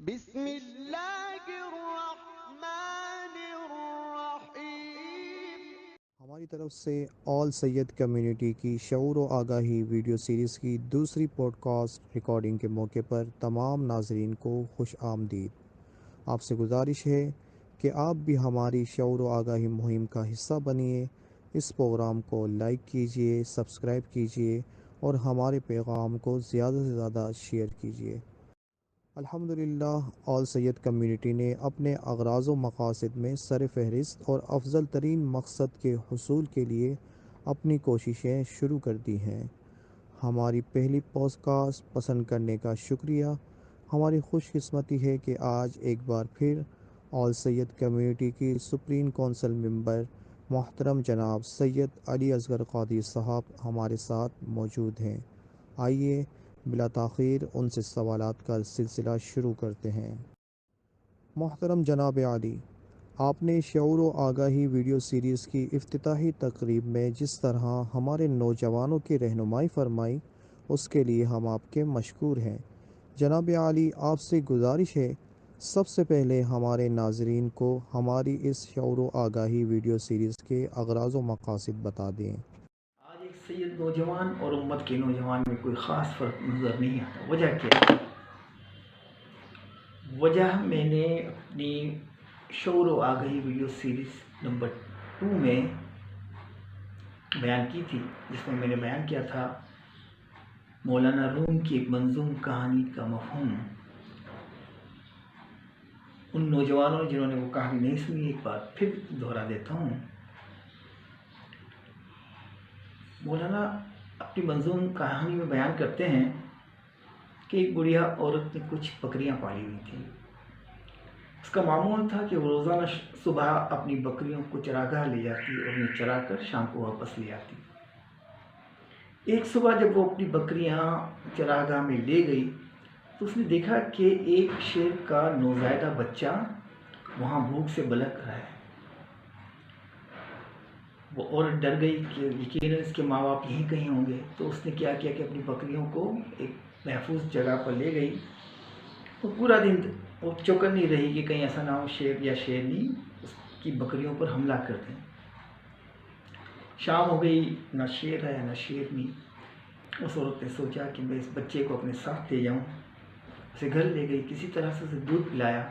بسم اللہ الرحمن الرحیم۔ ہماری طرف سے آل سید کمیونٹی کی شعور و آگاہی ویڈیو سیریز کی دوسری پوڈ کاسٹ ریکارڈنگ کے موقع پر تمام ناظرین کو خوش آمدید۔ آپ سے گزارش ہے کہ آپ بھی ہماری شعور و آگاہی مہم کا حصہ بنیے، اس پروگرام کو لائک کیجیے، سبسکرائب کیجیے اور ہمارے پیغام کو زیادہ سے زیادہ شیئر کیجیے۔ الحمدللہ آل سید کمیونٹی نے اپنے اغراض و مقاصد میں سر فہرست اور افضل ترین مقصد کے حصول کے لیے اپنی کوششیں شروع کر دی ہیں۔ ہماری پہلی پوڈ کاسٹ پسند کرنے کا شکریہ۔ ہماری خوش قسمتی ہے کہ آج ایک بار پھر آل سید کمیونٹی کی سپریم کونسل ممبر محترم جناب سید علی اصغر قادری صاحب ہمارے ساتھ موجود ہیں۔ آئیے بلا تاخیر ان سے سوالات کا سلسلہ شروع کرتے ہیں۔ محترم جناب علی، آپ نے شعور و آگاہی ویڈیو سیریز کی افتتاحی تقریب میں جس طرح ہمارے نوجوانوں کی رہنمائی فرمائی، اس کے لیے ہم آپ کے مشکور ہیں۔ جناب علی، آپ سے گزارش ہے سب سے پہلے ہمارے ناظرین کو ہماری اس شعور و آگاہی ویڈیو سیریز کے اغراض و مقاصد بتا دیں۔ آج ایک سید نوجوان اور امت کے نوجوان میں کوئی خاص فرق نظر نہیں آتا۔ وجہ کیا ہے؟ وجہ میں نے اپنی شعور و آگاہی ویڈیو سیریز نمبر 2 میں بیان کی تھی، جس میں نے بیان کیا تھا مولانا روم کی ایک منظوم کہانی کا مفہوم۔ ان نوجوانوں جنہوں نے وہ کہانی نہیں سنی، ایک بار پھر دہرا دیتا ہوں۔ مولانا اپنی منظوم کہانی میں بیان کرتے ہیں کہ ایک بڑھیا عورت نے کچھ بکریاں پالی ہوئی تھیں۔ اس کا معمول تھا کہ وہ روزانہ صبح اپنی بکریوں کو چراگاہ لے جاتی اور انہیں چرا کر شام کو واپس لے آتی۔ ایک صبح جب وہ اپنی بکریاں چراگاہ میں لے گئی تو اس نے دیکھا کہ ایک شیر کا نوزائیدہ بچہ وہاں بھوک سے بلک رہا ہے۔ وہ عورت ڈر گئی کہ یقیناً اس کے ماں باپ یہیں کہیں ہوں گے، تو اس نے کیا کیا کہ اپنی بکریوں کو ایک محفوظ جگہ پر لے گئی۔ وہ پورا دن وہ چوکن نہیں رہی کہ کہیں ایسا نہ ہو شیر یا شیرنی اس کی بکریوں پر حملہ کر دیں۔ شام ہو گئی، نہ شیر ہے نہ شیرنی۔ اس عورت نے سوچا کہ میں اس بچے کو اپنے ساتھ لے جاؤں۔ اسے گھر لے گئی، کسی طرح سے اسے دودھ پلایا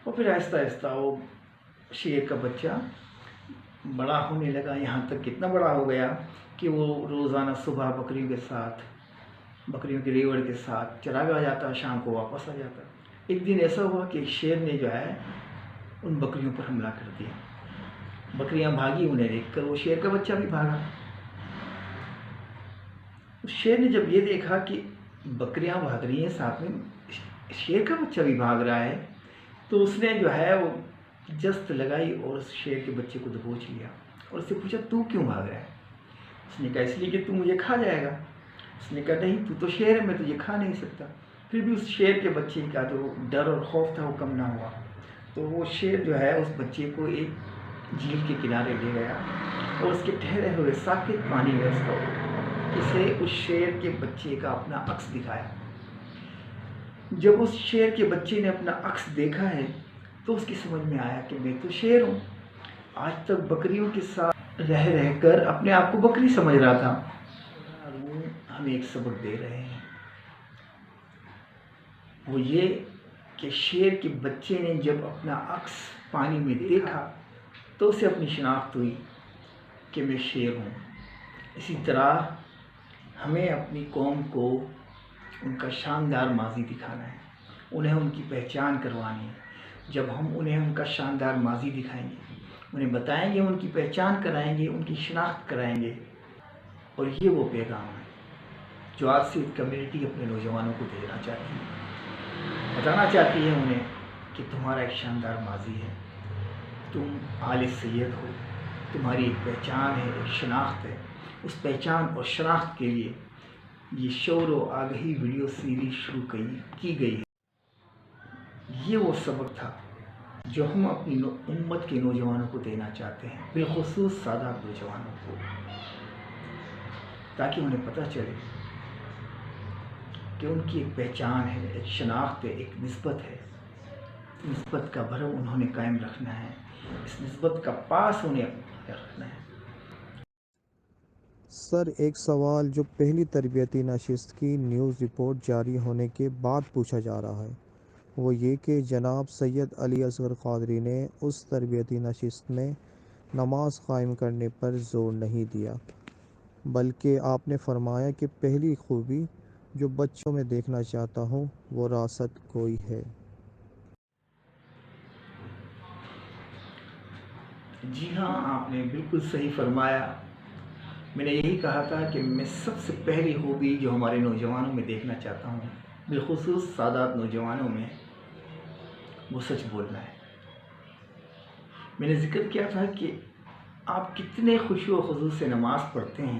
اور پھر آہستہ آہستہ وہ شیر کا بچہ بڑا ہونے لگا، یہاں تک کتنا بڑا ہو گیا کہ وہ روزانہ صبح بکریوں کے ساتھ، بکریوں کے ریوڑ کے ساتھ چراگاہ جاتا، شام کو واپس آ جاتا۔ ایک دن ایسا ہوا کہ ایک شیر نے جو ہے ان بکریوں پر حملہ کر دیا۔ بکریاں بھاگی، انہیں دیکھ کر وہ شیر کا بچہ بھی بھاگا۔ اس شیر نے جب یہ دیکھا کہ بکریاں بھاگ رہی ہیں، ساتھ میں شیر کا بچہ بھی بھاگ رہا ہے، تو اس نے جو ہے وہ جست لگائی اور اس شیر کے بچے کو دبوچ لیا اور اس سے پوچھا تو کیوں بھاگ رہا ہے؟ اس نے کہا اس لیے کہ تو مجھے کھا جائے گا۔ اس نے کہا نہیں، تو تو شیر ہے، میں تجھے کھا نہیں سکتا۔ پھر بھی اس شیر کے بچے کا جو ڈر اور خوف تھا وہ کم نہ ہوا، تو وہ شیر جو ہے اس بچے کو ایک جھیل کے کنارے لے گیا اور اس کے ٹھہرے ہوئے ساکت پانی میں اسے اس شیر کے بچے کا اپنا عکس دکھایا۔ جب اس شیر کے بچے نے اپنا عکس دیکھا ہے تو اس کی سمجھ میں آیا کہ میں تو شیر ہوں، آج تک بکریوں کے ساتھ رہ کر اپنے آپ کو بکری سمجھ رہا تھا۔ ہمیں ایک سبق دے رہے ہیں، وہ یہ کہ شیر کے بچے نے جب اپنا عکس پانی میں دیکھا تو اسے اپنی شناخت ہوئی کہ میں شیر ہوں۔ اسی طرح ہمیں اپنی قوم کو ان کا شاندار ماضی دکھانا ہے، انہیں ان کی پہچان کروانی ہے۔ جب ہم انہیں ان کا شاندار ماضی دکھائیں گے، انہیں بتائیں گے، ان کی پہچان کرائیں گے، ان کی شناخت کرائیں گے، اور یہ وہ پیغام ہے جو آج سید کمیونٹی اپنے نوجوانوں کو دینا چاہتی ہے، بتانا چاہتی ہے انہیں کہ تمہارا ایک شاندار ماضی ہے، تم آل سید ہو، تمہاری ایک پہچان ہے، ایک شناخت ہے۔ اس پہچان اور شناخت کے لیے یہ شعور و آگاہی ویڈیو سیریز شروع کی گئی ہے۔ یہ وہ سبق تھا جو ہم اپنی امت کے نوجوانوں کو دینا چاہتے ہیں، بالخصوص سادہ نوجوانوں کو، تاکہ انہیں پتہ چلے کہ ان کی ایک پہچان ہے، ایک شناخت ہے، ایک نسبت ہے. نسبت کا بھرم انہوں نے قائم رکھنا ہے، اس نسبت کا پاس انہیں رکھنا ہے. سر، ایک سوال جو پہلی تربیتی نشست کی نیوز رپورٹ جاری ہونے کے بعد پوچھا جا رہا ہے، وہ یہ کہ جناب سید علی اصغر قادری نے اس تربیتی نشست میں نماز قائم کرنے پر زور نہیں دیا، بلکہ آپ نے فرمایا کہ پہلی خوبی جو بچوں میں دیکھنا چاہتا ہوں وہ راست گوئی ہے. جی ہاں، آپ نے بالکل صحیح فرمایا. میں نے یہی کہا تھا کہ میں سب سے پہلی خوبی جو ہمارے نوجوانوں میں دیکھنا چاہتا ہوں، بالخصوص سادات نوجوانوں میں، وہ سچ بولنا ہے. میں نے ذکر کیا تھا کہ آپ کتنے خشوع و خضوع سے نماز پڑھتے ہیں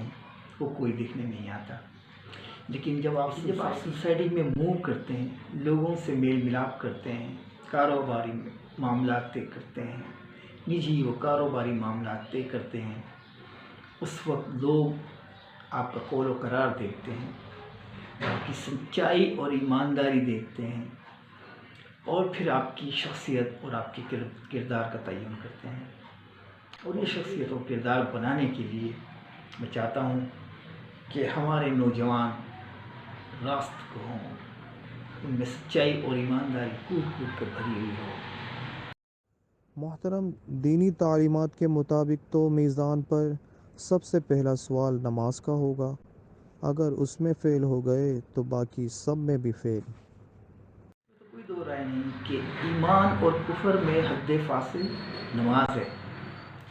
وہ کوئی دیکھنے نہیں آتا، لیکن جب آپ سوسائٹی میں موو کرتے ہیں، لوگوں سے میل ملاپ کرتے ہیں، کاروباری معاملات طے کرتے ہیں، نجی و کاروباری معاملات طے کرتے ہیں، اس وقت لوگ آپ کا قول و قرار دیکھتے ہیں، آپ کی سچائی اور ایمانداری دیکھتے ہیں، اور پھر آپ کی شخصیت اور آپ کے کردار کا تعین کرتے ہیں. اور یہ شخصیت اور کردار بنانے کے لیے میں چاہتا ہوں کہ ہمارے نوجوان راست کو ہوں، ان میں سچائی اور ایمانداری کود کود کر بھری ہوئی ہو. محترم، دینی تعلیمات کے مطابق تو میزان پر سب سے پہلا سوال نماز کا ہوگا. اگر اس میں فیل ہو گئے تو باقی سب میں بھی فیل. کوئی دو رائے نہیں کہ ایمان اور کفر میں حد فاصل نماز ہے.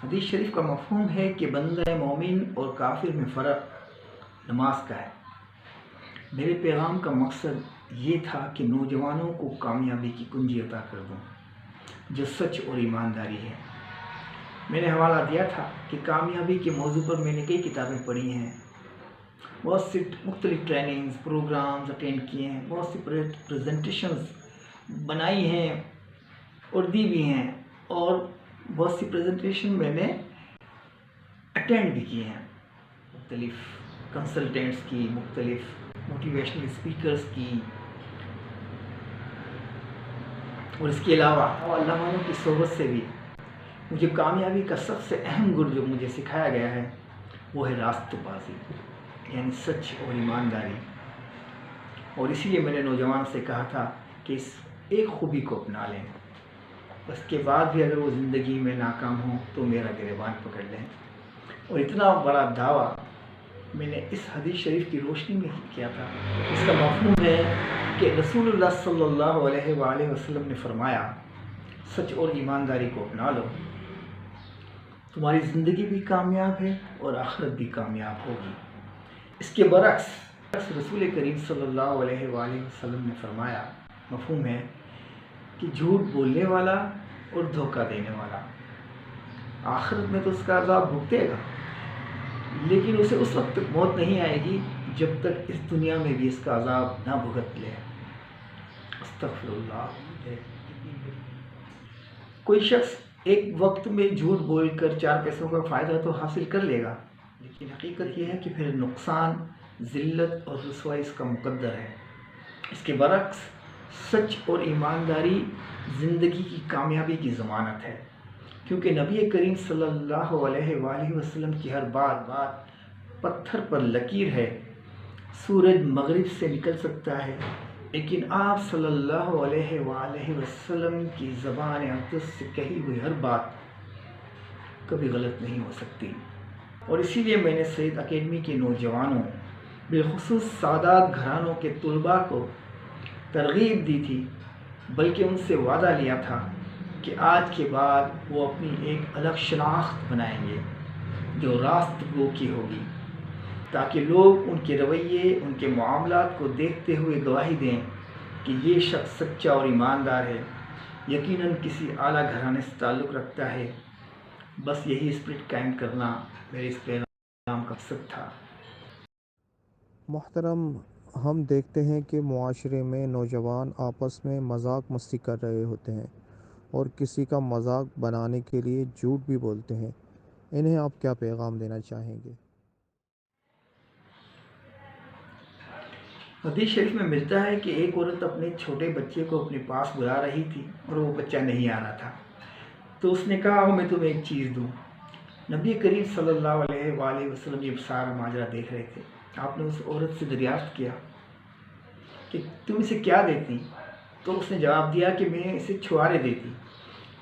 حدیث شریف کا مفہوم ہے کہ بندہ مومن اور کافر میں فرق نماز کا ہے. میرے پیغام کا مقصد یہ تھا کہ نوجوانوں کو کامیابی کی کنجی عطا کر دوں جو سچ اور ایمانداری ہے. میں نے حوالہ دیا تھا کہ کامیابی کے موضوع پر میں نے کئی کتابیں پڑھی ہیں، بہت سی مختلف ٹریننگز پروگرامز اٹینڈ کیے ہیں، بہت سی پریزنٹیشنز بنائی ہیں اور دی بھی ہیں، اور بہت سی پریزنٹیشن میں نے اٹینڈ بھی کی ہیں، مختلف کنسلٹینٹس کی، مختلف موٹیویشنل اسپیکرز کی، اور اس کے علاوہ اللہ والوں کی صحبت سے بھی. مجھے کامیابی کا سب سے اہم گر جو مجھے سکھایا گیا ہے وہ ہے راست بازی، یعنی سچ اور ایمانداری. اور اسی لیے میں نے نوجوان سے کہا تھا کہ اس ایک خوبی کو اپنا لیں، اس کے بعد بھی اگر وہ زندگی میں ناکام ہوں تو میرا گریبان پکڑ لیں. اور اتنا بڑا دعویٰ میں نے اس حدیث شریف کی روشنی میں کیا تھا. اس کا مفہوم ہے کہ رسول اللہ صلی اللہ علیہ وآلہ وسلم نے فرمایا، سچ اور ایمانداری کو اپنا لو، تمہاری زندگی بھی کامیاب ہے اور آخرت بھی کامیاب ہوگی. اس کے برعکس رسول کریم صلی اللہ علیہ وآلہ وسلم نے فرمایا، مفہوم ہے کہ جھوٹ بولنے والا اور دھوکہ دینے والا آخرت میں تو اس کا عذاب بھگتے گا، لیکن اسے اس وقت تک موت نہیں آئے گی جب تک اس دنیا میں بھی اس کا عذاب نہ بھگت لے. استغفر اللہ. کوئی شخص ایک وقت میں جھوٹ بول کر 4 پیسوں کا فائدہ تو حاصل کر لے گا، لیکن حقیقت یہ ہے کہ پھر نقصان، ذلت اور رسوائی اس کا مقدر ہے. اس کے برعکس سچ اور ایمانداری زندگی کی کامیابی کی ضمانت ہے، کیونکہ نبی کریم صلی اللہ علیہ وآلہ وسلم کی ہر بات پتھر پر لکیر ہے. سورج مغرب سے نکل سکتا ہے، لیکن آپ صلی اللہ علیہ وآلہ وسلم کی زبان اقدس سے کہی ہوئی ہر بات کبھی غلط نہیں ہو سکتی. اور اسی لیے میں نے سید اکیڈمی کے نوجوانوں، بالخصوص سادات گھرانوں کے طلباء کو ترغیب دی تھی، بلکہ ان سے وعدہ لیا تھا کہ آج کے بعد وہ اپنی ایک الگ شناخت بنائیں گے جو راست گو کی ہوگی، تاکہ لوگ ان کے رویے، ان کے معاملات کو دیکھتے ہوئے گواہی دیں کہ یہ شخص سچا اور ایماندار ہے، یقیناً کسی اعلیٰ گھرانے سے تعلق رکھتا ہے. بس یہی اسپرٹ قائم کرنا میرے اس پیغام کا مقصد تھا. محترم، ہم دیکھتے ہیں کہ معاشرے میں نوجوان آپس میں مذاق مستی کر رہے ہوتے ہیں اور کسی کا مذاق بنانے کے لیے جھوٹ بھی بولتے ہیں. انہیں آپ کیا پیغام دینا چاہیں گے؟ حدیث شریف میں ملتا ہے کہ ایک عورت اپنے چھوٹے بچے کو اپنے پاس بلا رہی تھی اور وہ بچہ نہیں آ رہا تھا، تو اس نے کہا میں تمہیں ایک چیز دوں۔ نبی کریم صلی اللہ علیہ وآلہ وسلم یہ سارا ماجرا دیکھ رہے تھے۔ آپ نے اس عورت سے دریافت کیا کہ تم اسے کیا دیتی؟ تو اس نے جواب دیا کہ میں اسے چھوارے دیتی۔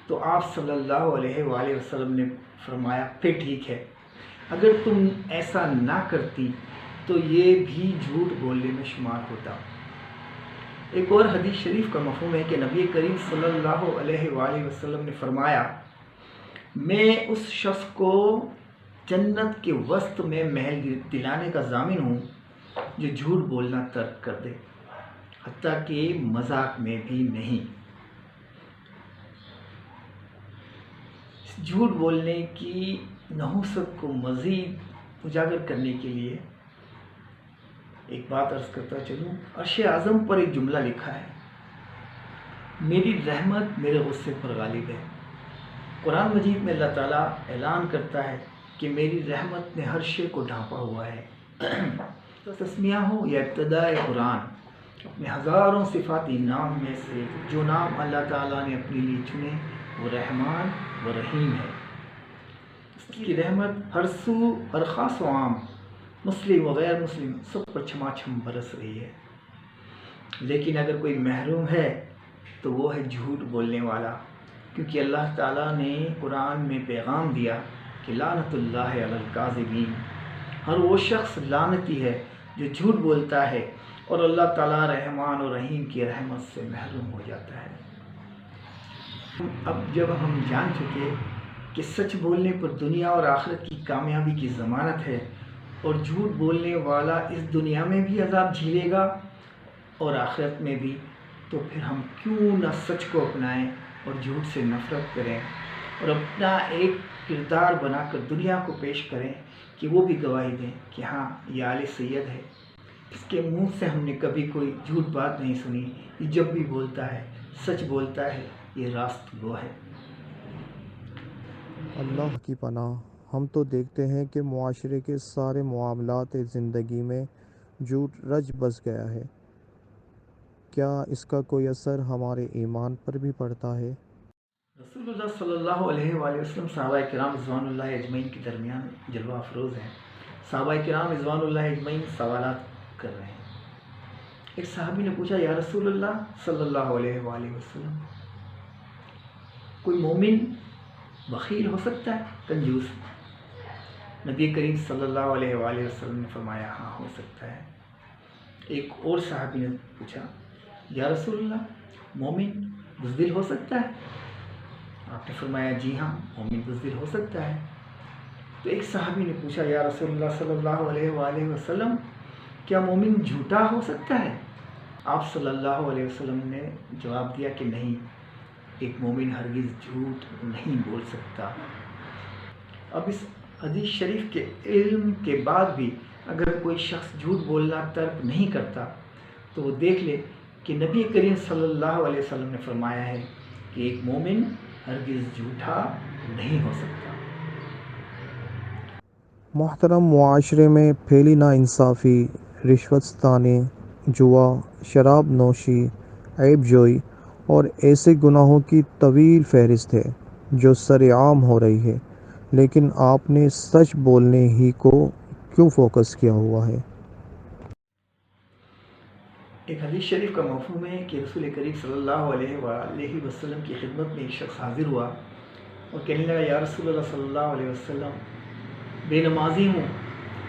تو آپ صلی اللہ علیہ وآلہ وسلم نے فرمایا پھر ٹھیک ہے، اگر تم ایسا نہ کرتی تو یہ بھی جھوٹ بولنے میں شمار ہوتا۔ ایک اور حدیث شریف کا مفہوم ہے کہ نبی کریم صلی اللہ علیہ وآلہ وسلم نے فرمایا میں اس شخص کو جنت کے وسط میں محل دلانے کا ضامن ہوں جو جھوٹ بولنا ترک کر دے، حتیٰ کہ مذاق میں بھی نہیں۔ جھوٹ بولنے کی نحوست کو مزید اجاگر کرنے کے لیے ایک بات عرض کرتا چلوں۔ عرش اعظم پر ایک جملہ لکھا ہے، میری رحمت میرے غصے پر غالب ہے۔ قرآن مجید میں اللہ تعالیٰ اعلان کرتا ہے کہ میری رحمت نے ہر شے کو ڈھانپا ہوا ہے۔ تسمیہ ہو یا ابتدائے قرآن، اپنے ہزاروں صفاتی نام میں سے جو نام اللہ تعالیٰ نے اپنے لیے چنے وہ رحمان و رحیم ہے۔ اس کی رحمت ہر سو، ہر خاص و عام، مسلم و غیر مسلم سب پر چھما چھم برس رہی ہے۔ لیکن اگر کوئی محروم ہے تو وہ ہے جھوٹ بولنے والا، کیونکہ اللہ تعالیٰ نے قرآن میں پیغام دیا کہ لعنت اللہ علی الکاذبین، ہر وہ شخص لعنتی ہے جو جھوٹ بولتا ہے اور اللہ تعالیٰ رحمان و رحیم کی رحمت سے محروم ہو جاتا ہے۔ اب جب ہم جان چکے کہ سچ بولنے پر دنیا اور آخرت کی کامیابی کی ضمانت ہے اور جھوٹ بولنے والا اس دنیا میں بھی عذاب جھیلے گا اور آخرت میں بھی، تو پھر ہم کیوں نہ سچ کو اپنائیں اور جھوٹ سے نفرت کریں اور اپنا ایک کردار بنا کر دنیا کو پیش کریں کہ وہ بھی گواہی دیں کہ ہاں یہ آل سید ہے، اس کے منہ سے ہم نے کبھی کوئی جھوٹ بات نہیں سنی، یہ جب بھی بولتا ہے سچ بولتا ہے، یہ راست گو ہے۔ اللہ کی پناہ، ہم تو دیکھتے ہیں کہ معاشرے کے سارے معاملات زندگی میں جھوٹ رچ بس گیا ہے۔ کیا اس کا کوئی اثر ہمارے ایمان پر بھی پڑتا ہے؟ رسول اللہ صلی اللہ علیہ وآلہ وسلم صحابہ کرام رضوان اللہ اجمعین کے درمیان جلوہ افروز ہیں۔ صحابہ کرام رضوان اللہ اجمعین سوالات کر رہے ہیں۔ ایک صحابی نے پوچھا یا رسول اللہ صلی اللہ علیہ وآلہ وسلم، کوئی مومن بخیل ہو سکتا ہے، کنجوس؟ نبی کریم صلی اللہ علیہ وآلہ وسلم نے فرمایا ہاں ہو سکتا ہے۔ ایک اور صحابی نے پوچھا یا رسول اللہ مومن بزدل ہو سکتا ہے؟ آپ نے فرمایا جی ہاں مومن بزدل ہو سکتا ہے۔ تو ایک صحابی نے پوچھا یا رسول اللہ صلی اللہ علیہ وآلہ وسلم کیا مومن جھوٹا ہو سکتا ہے؟ آپ صلی اللہ علیہ وسلم نے جواب دیا کہ نہیں، ایک مومن ہرگز جھوٹ نہیں بول سکتا۔ اب اس حدیث شریف کے علم کے بعد بھی اگر کوئی شخص جھوٹ بولنا ترک نہیں کرتا تو وہ دیکھ لے کہ نبی کریم صلی اللہ علیہ وسلم نے فرمایا ہے کہ ایک مومن ہرگز جھوٹا نہیں ہو سکتا۔ محترم، معاشرے میں پھیلی ناانصافی، رشوت ستانی، جوا، شراب نوشی، عیب جوئی اور ایسے گناہوں کی طویل فہرست ہے جو سر عام ہو رہی ہے، لیکن آپ نے سچ بولنے ہی کو کیوں فوکس کیا ہوا ہے؟ ایک حدیث شریف کا مفہوم ہے کہ رسول کریم صلی اللہ علیہ وآلہ وسلم کی خدمت میں ایک شخص حاضر ہوا اور کہنے لگا یا رسول اللہ صلی اللہ علیہ وسلم، بے نمازی ہوں،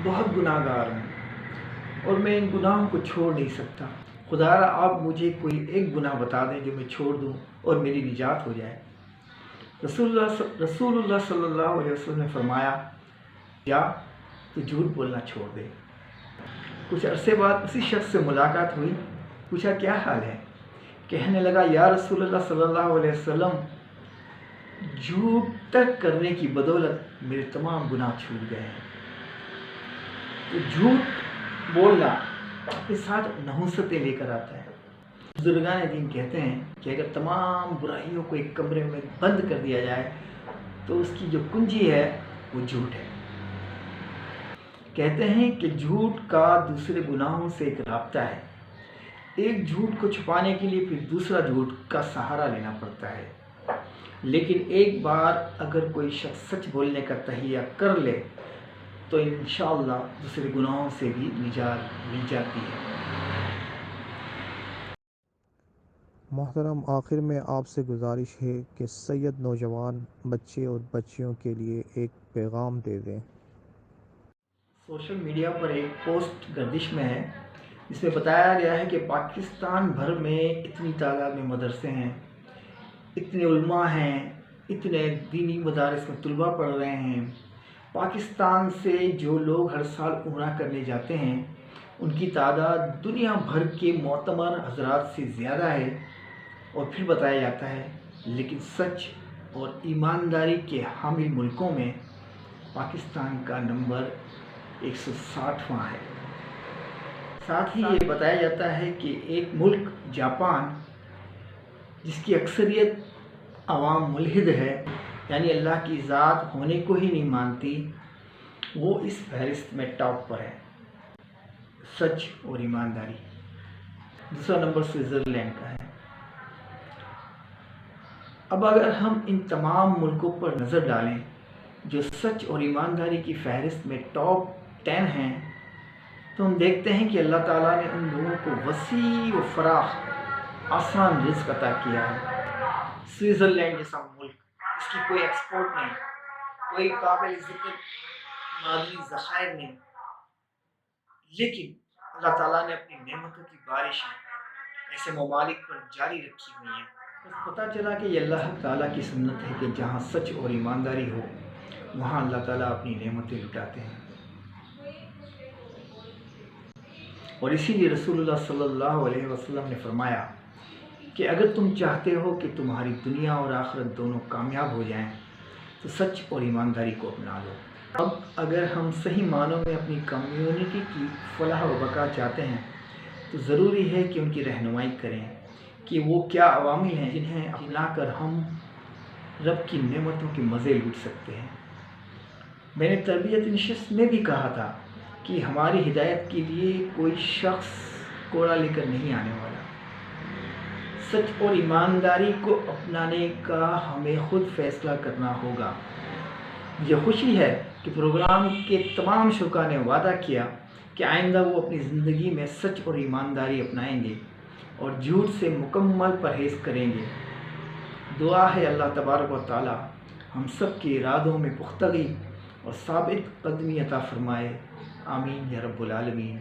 بہت گناہ گار ہوں اور میں ان گناہوں کو چھوڑ نہیں سکتا، خدا را آپ مجھے کوئی ایک گناہ بتا دیں جو میں چھوڑ دوں اور میری نجات ہو جائے۔ رسول اللہ صلی اللہ علیہ وسلم نے فرمایا یا تو جھوٹ بولنا چھوڑ دے۔ کچھ عرصے بعد اسی شخص سے ملاقات ہوئی، پوچھا کیا حال ہے؟ کہنے لگا یا رسول اللہ صلی اللہ علیہ وسلم، جھوٹ ترک کرنے کی بدولت میرے تمام گناہ چھوٹ گئے ہیں۔ تو جھوٹ بولنا اپنے ساتھ نحوستیں لے کر آتا ہے۔ بزرگان دین کہتے ہیں کہ اگر تمام برائیوں کو ایک کمرے میں بند کر دیا جائے تو اس کی جو کنجی ہے وہ جھوٹ ہے۔ کہتے ہیں کہ جھوٹ کا دوسرے گناہوں سے ایک رابطہ ہے، ایک جھوٹ کو چھپانے کے لیے پھر دوسرا جھوٹ کا سہارا لینا پڑتا ہے، لیکن ایک بار اگر کوئی شخص سچ بولنے کا تہیہ کر لے تو انشاءاللہ دوسرے گناہوں سے بھی نجات مل جاتی ہے۔ محترم، آخر میں آپ سے گزارش ہے کہ سید نوجوان بچے اور بچیوں کے لیے ایک پیغام دے دیں۔ سوشل میڈیا پر ایک پوسٹ گردش میں ہے جس میں بتایا گیا ہے کہ پاکستان بھر میں اتنی تعداد میں مدرسے ہیں، اتنے علماء ہیں، اتنے دینی مدارس میں طلباء پڑھ رہے ہیں۔ پاکستان سے جو لوگ ہر سال عمرہ کرنے جاتے ہیں ان کی تعداد دنیا بھر کے معتبر حضرات سے زیادہ ہے، اور پھر بتایا جاتا ہے لیکن سچ اور ایمانداری کے حامل ملکوں میں پاکستان کا نمبر 160واں ہے۔ ساتھ ہی یہ بتایا جاتا ہے کہ ایک ملک جاپان جس کی اکثریت عوام ملحد ہے، یعنی اللہ کی ذات ہونے کو ہی نہیں مانتی، وہ اس فہرست میں ٹاپ پر ہے، سچ اور ایمانداری۔ دوسرا نمبر سوئٹزرلینڈ کا ہے۔ اب اگر ہم ان تمام ملکوں پر نظر ڈالیں جو سچ اور ایمانداری کی فہرست میں ٹاپ 10 ہیں تو ہم دیکھتے ہیں کہ اللہ تعالیٰ نے ان لوگوں کو وسیع و فراخ آسان رزق عطا کیا ہے۔ سوئٹزرلینڈ جیسا ملک اس کی کوئی ایکسپورٹ نہیں، کوئی قابل ذکر معدنی ذخائر نہیں، لیکن اللہ تعالیٰ نے اپنی نعمتوں کی بارشیں ایسے ممالک پر جاری رکھی ہوئی ہیں۔ پتہ چلا کہ یہ اللہ تعالیٰ کی سنت ہے کہ جہاں سچ اور ایمانداری ہو وہاں اللہ تعالیٰ اپنی نعمتیں لٹاتے ہیں، اور اسی لیے رسول اللہ صلی اللہ علیہ وسلم نے فرمایا کہ اگر تم چاہتے ہو کہ تمہاری دنیا اور آخرت دونوں کامیاب ہو جائیں تو سچ اور ایمانداری کو اپنا لو۔ اب اگر ہم صحیح معنوں میں اپنی کمیونٹی کی فلاح و بقا چاہتے ہیں تو ضروری ہے کہ ان کی رہنمائی کریں کہ وہ کیا عوامل ہیں جنہیں اپنا کر ہم رب کی نعمتوں کے مزے لوٹ سکتے ہیں۔ میں نے تربیت نشست میں بھی کہا تھا کہ ہماری ہدایت کے لیے کوئی شخص کوڑا لے کر نہیں آنے والا، سچ اور ایمانداری کو اپنانے کا ہمیں خود فیصلہ کرنا ہوگا۔ مجھے خوشی ہے کہ پروگرام کے تمام شرکاء نے وعدہ کیا کہ آئندہ وہ اپنی زندگی میں سچ اور ایمانداری اپنائیں گے اور جھوٹ سے مکمل پرہیز کریں گے۔ دعا ہے اللہ تبارک و تعالی ہم سب کے ارادوں میں پختگی اور ثابت قدمی عطا فرمائے، آمین یا رب العالمین۔